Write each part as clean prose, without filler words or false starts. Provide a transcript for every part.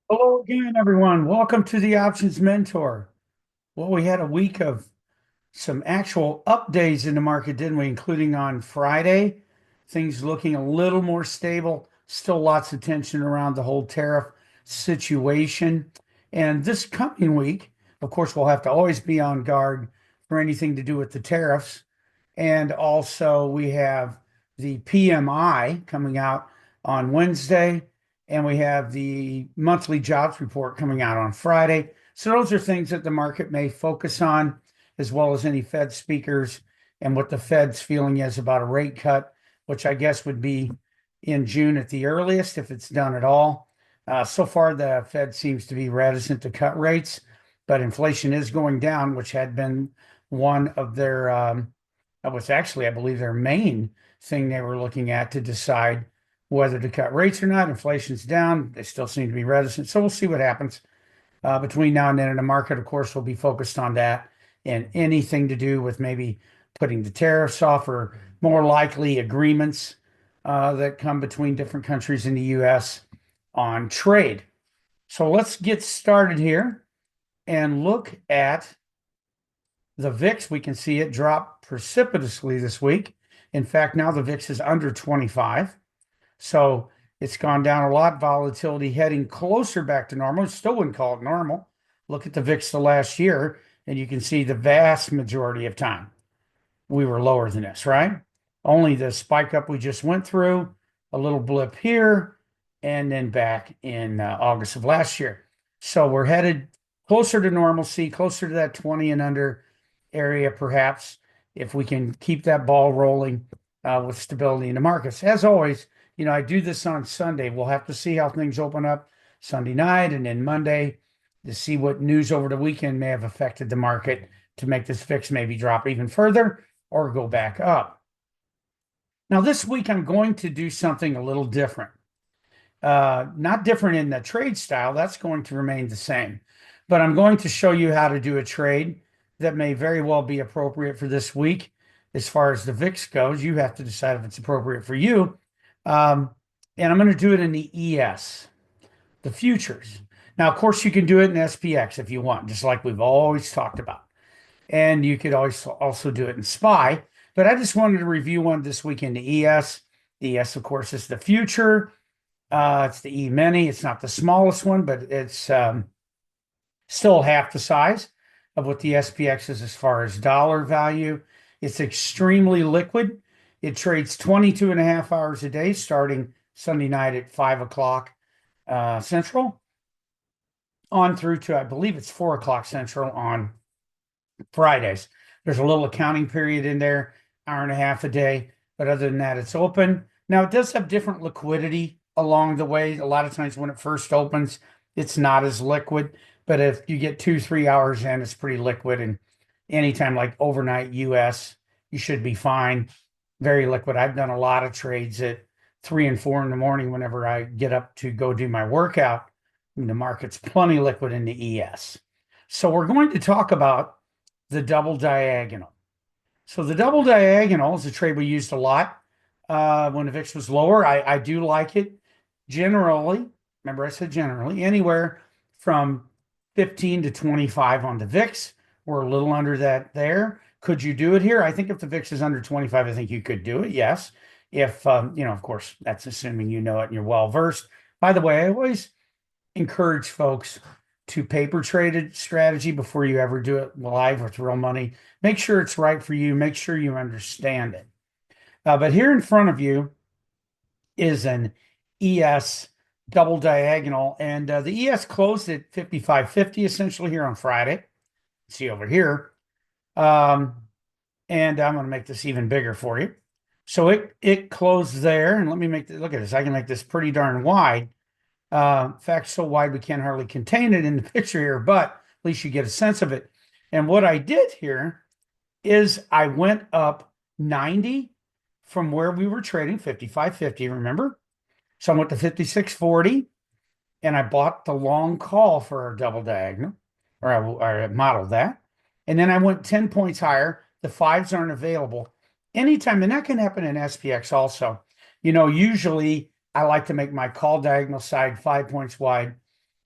Hello again, everyone. Welcome to the Options Mentor. Well, we had a week of some actual up days in the market, didn't we? Including on Friday, things looking a little more stable. Still lots of tension around the whole tariff situation. And this coming week, of course, we'll have to always be on guard for anything to do with the tariffs. And also, we have the PMI coming out on Wednesday, and we have the monthly jobs report coming out on Friday. So, those are things that the market may focus on, as well as any Fed speakers and what the Fed's feeling is about a rate cut, which I guess would be in June at the earliest if it's done at all. So far, the Fed seems to be reticent to cut rates, but inflation is going down, which had been one of their that was actually, I believe, their main thing they were looking at to decide whether to cut rates or not. Inflation's down. They still seem to be reticent. So we'll see what happens between now and then. And the market, of course, will be focused on that and anything to do with maybe putting the tariffs off or more likely agreements that come between different countries in the U.S. on trade. So let's get started here and look at the VIX. We can see it drop precipitously this week. In fact, now the VIX is under 25. So it's gone down a lot. Volatility heading closer back to normal. Still wouldn't call it normal. Look at the VIX the last year, and you can see the vast majority of time we were lower than this, right? Only the spike up we just went through, a little blip here, and then back in August of last year. So we're headed closer to normalcy, closer to that 20 and under area, perhaps, if we can keep that ball rolling with stability in the markets. As always, I do this on Sunday. We'll have to see how things open up Sunday night and then Monday to see what news over the weekend may have affected the market to make this VIX maybe drop even further or go back up. Now, this week, I'm going to do something a little different. Not different in the trade style, that's going to remain the same. But I'm going to show you how to do a trade that may very well be appropriate for this week. As far as the VIX goes, you have to decide if it's appropriate for you. And I'm going to do it in the ES, the futures. Now, of course, you can do it in SPX if you want, just like we've always talked about. And you could always also do it in SPY. But I just wanted to review one this week in the ES. The ES, of course, is the future. It's the E-mini. It's not the smallest one, but it's still half the size of what the SPX is as far as dollar value. It's extremely liquid. It trades 22 and a half hours a day, starting Sunday night at 5 o'clock Central, on through to, I believe it's 4 o'clock Central on Fridays. There's a little accounting period in there, hour and a half a day. But other than that, it's open. Now, it does have different liquidity along the way. A lot of times when it first opens, it's not as liquid. But if you get 2, 3 hours in, it's pretty liquid. And anytime like overnight US, you should be fine. Very liquid. I've done a lot of trades at 3 and 4 in the morning whenever I get up to go do my workout. And the market's plenty liquid in the ES. So we're going to talk about the double diagonal. So the double diagonal is a trade we used a lot when the VIX was lower. I do like it generally. Remember, I said generally, anywhere from 15 to 25 on the VIX. We're a little under that there. Could you do it here? I think if the VIX is under 25, I think you could do it. Yes. If, of course, that's assuming you know it and you're well versed. By the way, I always encourage folks to paper traded strategy before you ever do it live with real money. Make sure it's right for you. Make sure you understand it. But here in front of you is an ES double diagonal, and the ES closed at 55.50 essentially here on Friday. See over here. And I'm going to make this even bigger for you. So it closed there, and let me look at this. I can make this pretty darn wide. In fact, so wide we can't hardly contain it in the picture here, but at least you get a sense of it. And what I did here is I went up 90 from where we were trading, 55.50, remember? So I went to 56.40, and I bought the long call for our double diagonal, or I modeled that. And then I went 10 points higher. The fives aren't available anytime, and that can happen in SPX also. Usually I like to make my call diagonal side 5 points wide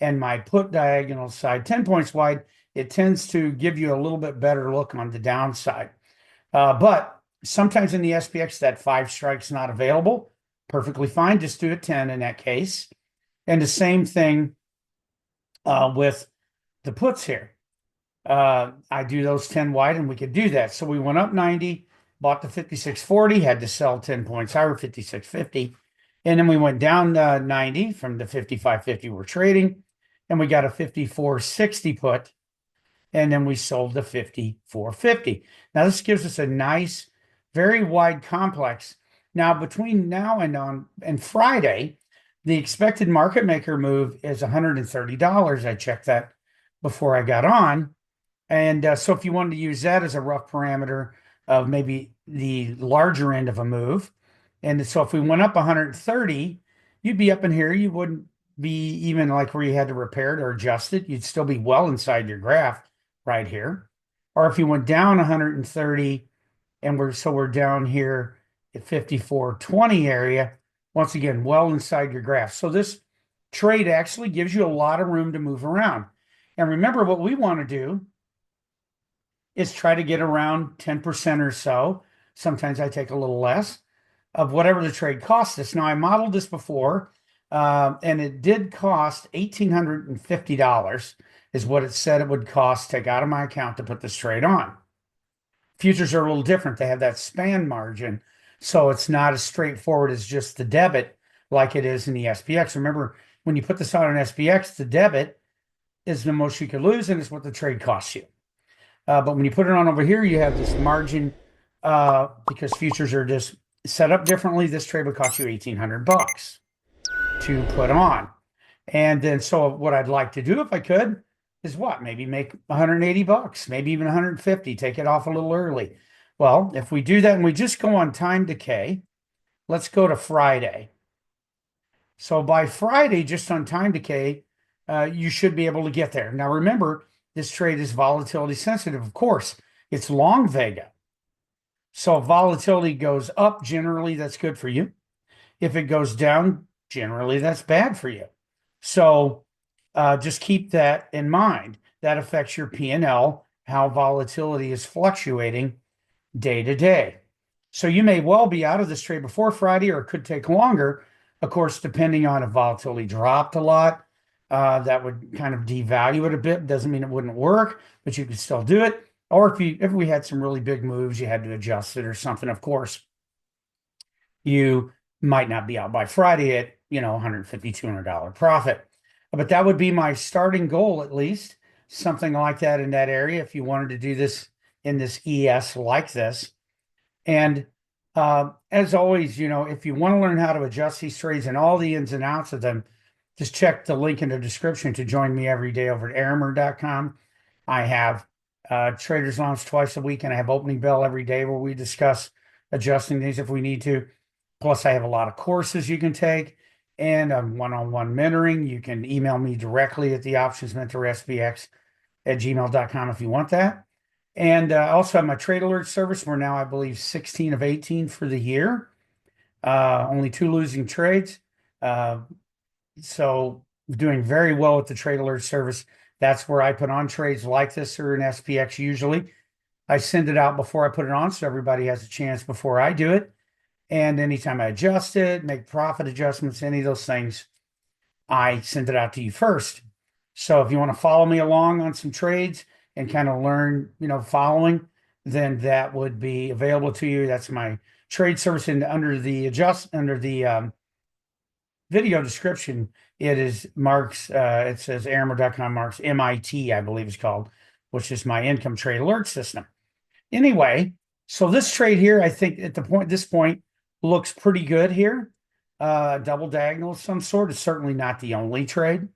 and my put diagonal side 10 points wide, it tends to give you a little bit better look on the downside. But sometimes in the SPX, that 5 strike's not available. Perfectly fine. Just do a 10 in that case. And the same thing with the puts here. I do those 10 wide, and we could do that. So we went up 90, bought the 56.40, had to sell 10 points higher, 56.50. And then we went down 90 from the 55.50 we're trading, and we got a 54.60 put, and then we sold the 54.50. Now this gives us a nice, very wide complex. Now between now and Friday, the expected market maker move is $130. I checked that before I got on. And so if you wanted to use that as a rough parameter of maybe the larger end of a move, and so if we went up 130, you'd be up in here. You wouldn't be even like where you had to repair it or adjust it. You'd still be well inside your graph right here. Or if you went down 130 and we're down here at 54.20 area, once again, well inside your graph. So this trade actually gives you a lot of room to move around. And remember, what we want to do is try to get around 10% or so. Sometimes I take a little less of whatever the trade costs us. Now, I modeled this before, and it did cost $1,850 is what it said it would cost to take out of my account to put this trade on. Futures are a little different. They have that span margin, so it's not as straightforward as just the debit like it is in the SPX. Remember, when you put this on an SPX, the debit is the most you could lose, and it's what the trade costs you. But when you put it on over here, you have this margin because futures are just set up differently. This trade would cost you $1,800 to put on. And then, so what I'd like to do if I could is what? Maybe make $180, maybe even 150, take it off a little early. Well, if we do that and we just go on time decay, let's go to Friday. So by Friday, just on time decay, you should be able to get there. Now, remember, this trade is volatility sensitive. Of course, it's long Vega. So if volatility goes up, generally that's good for you. If it goes down, generally that's bad for you. So just keep that in mind. That affects your P&L, how volatility is fluctuating day to day. So you may well be out of this trade before Friday, or it could take longer. Of course, depending on if volatility dropped a lot, that would kind of devalue it a bit. Doesn't mean it wouldn't work, but you could still do it. Or if we had some really big moves, you had to adjust it or something, of course, you might not be out by Friday at, $150, $200 profit. But that would be my starting goal, at least, something like that in that area, if you wanted to do this in this ES like this. And as always, if you want to learn how to adjust these trades and all the ins and outs of them, just check the link in the description to join me every day over at arimer.com. I have Traders Lounge twice a week, and I have Opening Bell every day where we discuss adjusting these if we need to. Plus, I have a lot of courses you can take and one-on-one mentoring. You can email me directly at theoptionsmentorspx at gmail.com if you want that. And I also have my trade alert service. We're now, I believe, 16 of 18 for the year. Only 2 losing trades. So doing very well with the trade alert service. That's where I put on trades like this or an SPX usually. I send it out before I put it on so everybody has a chance before I do it. And anytime I adjust it, make profit adjustments, any of those things, I send it out to you first. So if you want to follow me along on some trades and kind of learn, following, then that would be available to you. That's my trade service. And under the video description, it is Mark's, it says arimer.com, Mark's MIT, I believe it's called, which is my income trade alert system. Anyway, so this trade here, I think at this point, looks pretty good here. Double diagonal of some sort. It's certainly not the only trade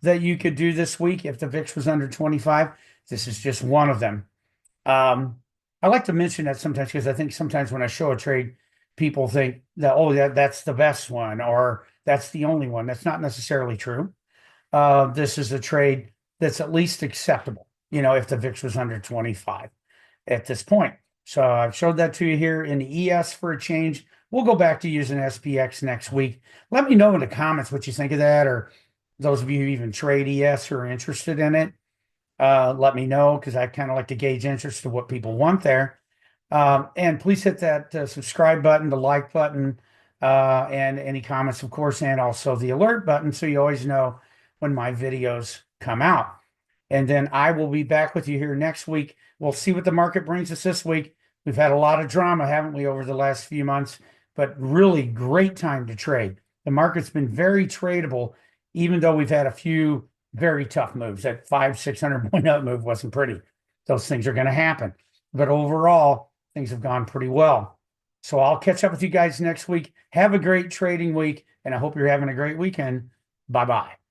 that you could do this week if the VIX was under 25. This is just one of them. I like to mention that sometimes because I think sometimes when I show a trade, people think that, oh, that's the best one or that's the only one. That's not necessarily true. This is a trade that's at least acceptable, if the VIX was under 25 at this point. So I've showed that to you here in the ES for a change. We'll go back to using SPX next week. Let me know in the comments what you think of that, or Those of you who even trade ES or are interested in it, let me know because I kind of like to gauge interest to what people want there. And please hit that subscribe button, the like button, and any comments, of course, and also the alert button so you always know when my videos come out. And then I will be back with you here next week. We'll see what the market brings us this week. We've had a lot of drama, haven't we, over the last few months, but really great time to trade. The market's been very tradable, even though we've had a few very tough moves. That 500-600 point up move wasn't pretty. Those things are going to happen. But overall, things have gone pretty well. So I'll catch up with you guys next week. Have a great trading week, and I hope you're having a great weekend. Bye-bye.